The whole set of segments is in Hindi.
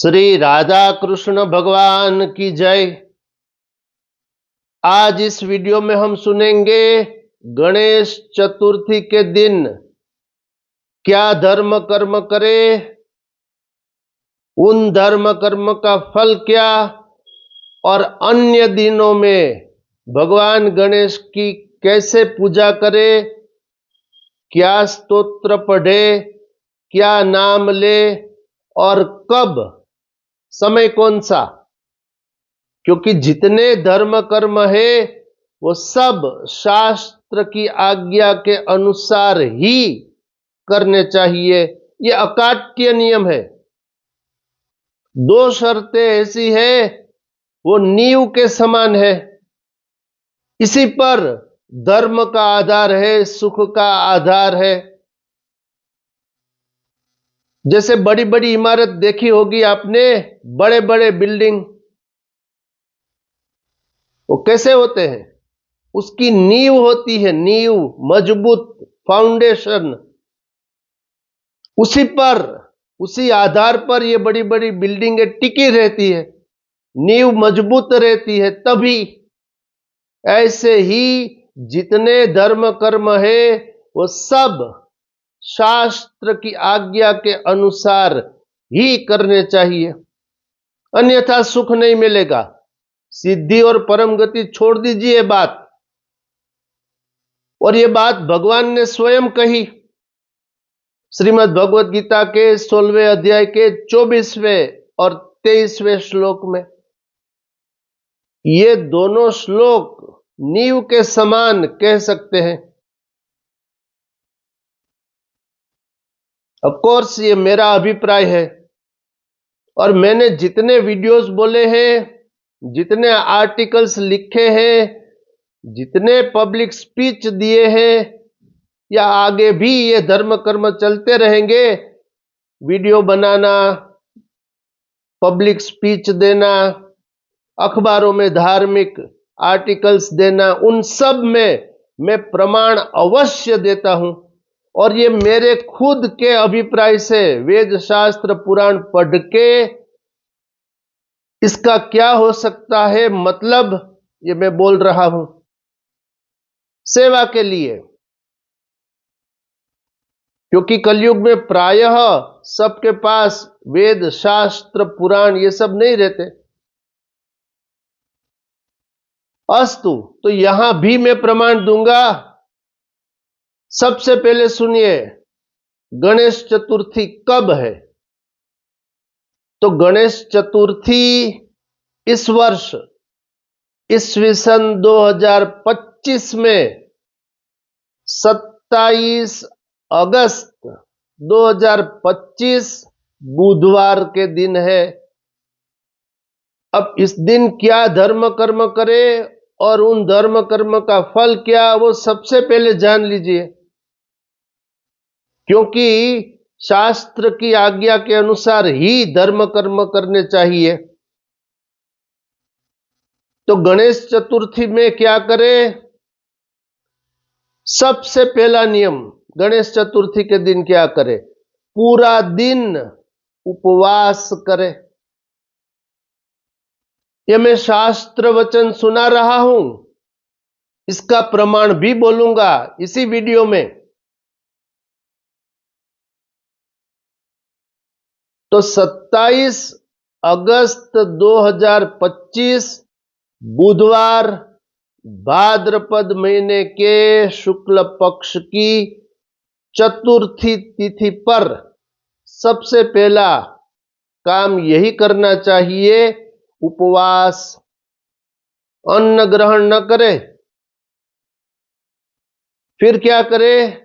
श्री राधा कृष्ण भगवान की जय। आज इस वीडियो में हम सुनेंगे गणेश चतुर्थी के दिन क्या धर्म कर्म करे, उन धर्म कर्म का फल क्या, और अन्य दिनों में भगवान गणेश की कैसे पूजा करे, क्या स्तोत्र पढ़े, क्या नाम ले और कब, समय कौन सा। क्योंकि जितने धर्म कर्म है वो सब शास्त्र की आज्ञा के अनुसार ही करने चाहिए। ये अकाट्य नियम है। दो शर्तें ऐसी है, वो नींव के समान है। इसी पर धर्म का आधार है, सुख का आधार है। जैसे बड़ी बड़ी इमारत देखी होगी आपने, बड़े बड़े बिल्डिंग, वो कैसे होते हैं? उसकी नींव होती है, नींव, मजबूत फाउंडेशन। उसी आधार पर ये बड़ी बड़ी बिल्डिंगें टिकी रहती है, नींव मजबूत रहती है। तभी ऐसे ही जितने धर्म कर्म है वो सब शास्त्र की आज्ञा के अनुसार ही करने चाहिए, अन्यथा सुख नहीं मिलेगा। सिद्धि और परम गति छोड़ दीजिए बात, और ये बात भगवान ने स्वयं कही श्रीमद् भगवद गीता के 16वें अध्याय के 24वें और 23वें श्लोक में। ये दोनों श्लोक नींव के समान कह सकते हैं। ऑफ कोर्स ये मेरा अभिप्राय है, और मैंने जितने वीडियोस बोले हैं, जितने आर्टिकल्स लिखे हैं, जितने पब्लिक स्पीच दिए हैं, या आगे भी ये धर्म कर्म चलते रहेंगे। वीडियो बनाना, पब्लिक स्पीच देना, अखबारों में धार्मिक आर्टिकल्स देना, उन सब में मैं प्रमाण अवश्य देता हूं। और ये मेरे खुद के अभिप्राय से, वेद शास्त्र पुराण पढ़ के इसका क्या हो सकता है मतलब, ये मैं बोल रहा हूं सेवा के लिए। क्योंकि कलयुग में प्रायः सबके पास वेद शास्त्र पुराण ये सब नहीं रहते। अस्तु, तो यहां भी मैं प्रमाण दूंगा। सबसे पहले सुनिए, गणेश चतुर्थी कब है? तो गणेश चतुर्थी इस वर्ष ईस्वी सन 2025 में 27 अगस्त 2025 बुधवार के दिन है। अब इस दिन क्या धर्म कर्म करे और उन धर्म कर्म का फल क्या, वो सबसे पहले जान लीजिए। क्योंकि शास्त्र की आज्ञा के अनुसार ही धर्म कर्म करने चाहिए। तो गणेश चतुर्थी में क्या करे? सबसे पहला नियम, गणेश चतुर्थी के दिन क्या करे? पूरा दिन उपवास करे। यह मैं शास्त्र वचन सुना रहा हूं, इसका प्रमाण भी बोलूंगा इसी वीडियो में। तो 27 अगस्त 2025 बुधवार, भाद्रपद महीने के शुक्ल पक्ष की चतुर्थी तिथि पर सबसे पहला काम यही करना चाहिए, उपवास। अन्न ग्रहण न करे। फिर क्या करे?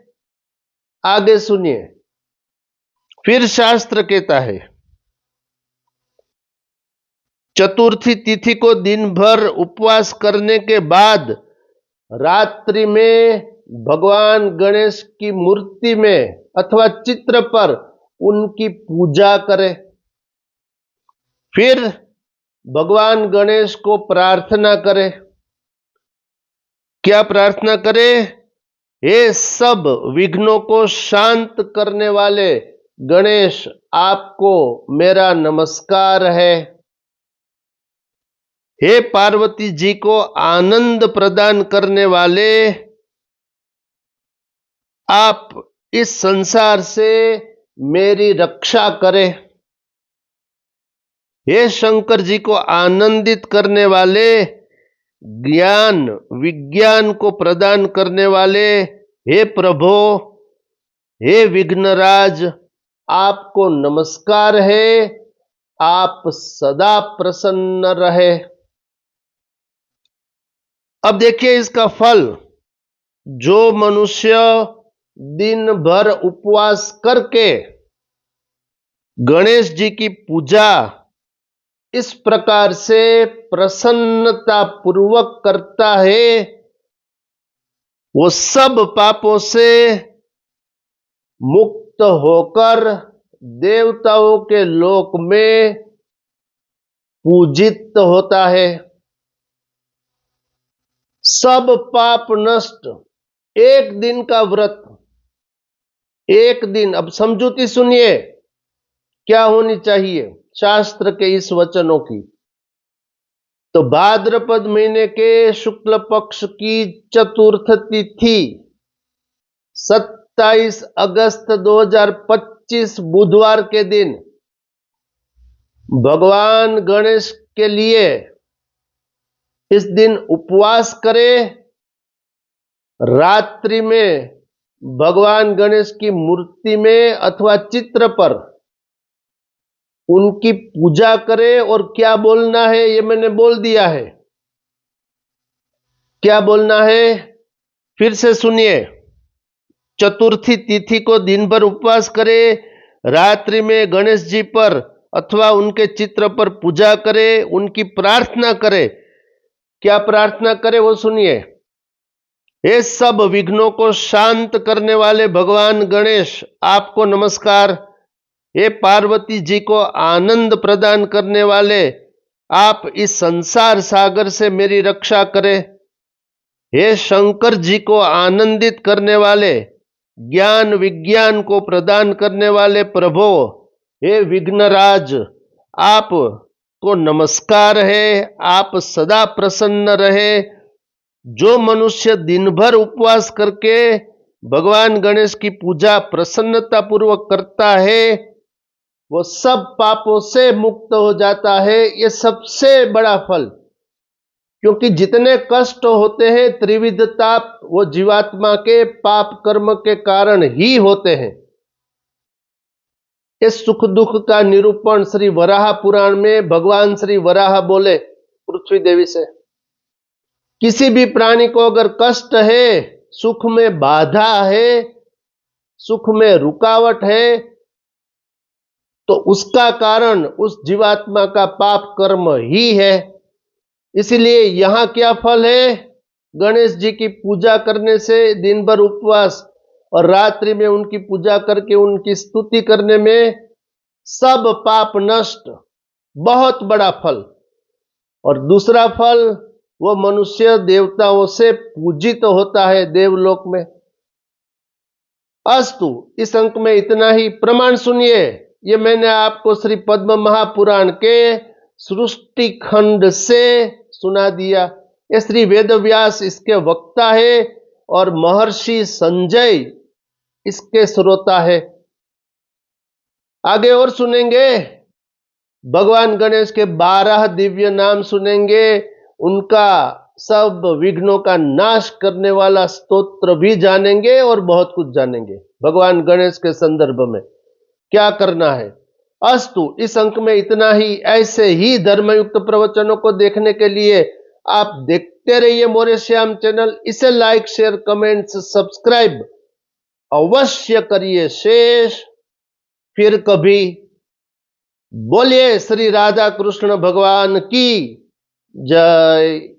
आगे सुनिए। फिर शास्त्र कहता है, चतुर्थी तिथि को दिन भर उपवास करने के बाद रात्रि में भगवान गणेश की मूर्ति में अथवा चित्र पर उनकी पूजा करे। फिर भगवान गणेश को प्रार्थना करे। क्या प्रार्थना करे? हे सब विघ्नों को शांत करने वाले गणेश आपको मेरा नमस्कार है। हे पार्वती जी को आनंद प्रदान करने वाले, आप इस संसार से मेरी रक्षा करें। हे शंकर जी को आनंदित करने वाले, ज्ञान विज्ञान को प्रदान करने वाले, हे प्रभु, हे विघ्नराज, आपको नमस्कार है। आप सदा प्रसन्न रहे। अब देखिए इसका फल। जो मनुष्य दिन भर उपवास करके गणेश जी की पूजा इस प्रकार से प्रसन्नता पूर्वक करता है, वो सब पापों से मुक्त होकर देवताओं के लोक में पूजित होता है। सब पाप नष्ट। एक दिन का व्रत, एक दिन। अब समझूती सुनिए क्या होनी चाहिए शास्त्र के इस वचनों की। तो भाद्रपद महीने के शुक्ल पक्ष की चतुर्थ तिथि 27 अगस्त 2025 बुधवार के दिन भगवान गणेश के लिए इस दिन उपवास करें। रात्रि में भगवान गणेश की मूर्ति में अथवा चित्र पर उनकी पूजा करें। और क्या बोलना है ये मैंने बोल दिया है। क्या बोलना है फिर से सुनिए। चतुर्थी तिथि को दिन भर उपवास करें, रात्रि में गणेश जी पर अथवा उनके चित्र पर पूजा करें, उनकी प्रार्थना करें। क्या प्रार्थना करें वो सुनिए। ये सब विघ्नों को शांत करने वाले भगवान गणेश आपको नमस्कार। हे पार्वती जी को आनंद प्रदान करने वाले, आप इस संसार सागर से मेरी रक्षा करें। हे शंकर जी को आनंदित करने वाले, ज्ञान विज्ञान को प्रदान करने वाले प्रभु, हे विघ्नराज, आप को नमस्कार है। आप सदा प्रसन्न रहे। जो मनुष्य दिन भर उपवास करके भगवान गणेश की पूजा प्रसन्नता पूर्वक करता है, वो सब पापों से मुक्त हो जाता है। ये सबसे बड़ा फल। क्योंकि जितने कष्ट होते हैं त्रिविध ताप, वो जीवात्मा के पाप कर्म के कारण ही होते हैं। इस सुख दुख का निरूपण श्री वराह पुराण में भगवान श्री वराह बोले पृथ्वी देवी से, किसी भी प्राणी को अगर कष्ट है, सुख में बाधा है, सुख में रुकावट है, तो उसका कारण उस जीवात्मा का पाप कर्म ही है। इसलिए यहां क्या फल है? गणेश जी की पूजा करने से, दिन भर उपवास और रात्रि में उनकी पूजा करके उनकी स्तुति करने में सब पाप नष्ट। बहुत बड़ा फल। और दूसरा फल, वो मनुष्य देवताओं से पूजित होता है देवलोक में। अस्तु, इस अंक में इतना ही। प्रमाण सुनिए। ये मैंने आपको श्री पद्म महापुराण के सृष्टि खंड से सुना दिया। ये श्री वेदव्यास इसके वक्ता है और महर्षि संजय इसके श्रोता है। आगे और सुनेंगे। भगवान गणेश के 12 दिव्य नाम सुनेंगे। उनका सब विघ्नों का नाश करने वाला स्तोत्र भी जानेंगे और बहुत कुछ जानेंगे भगवान गणेश के संदर्भ में क्या करना है। अस्तु, इस अंक में इतना ही। ऐसे ही धर्मयुक्त प्रवचनों को देखने के लिए आप देखते रहिए मोरे श्याम चैनल। इसे लाइक शेयर कमेंट्स सब्सक्राइब अवश्य करिए। शेष फिर कभी। बोलिए श्री राधा कृष्ण भगवान की जय।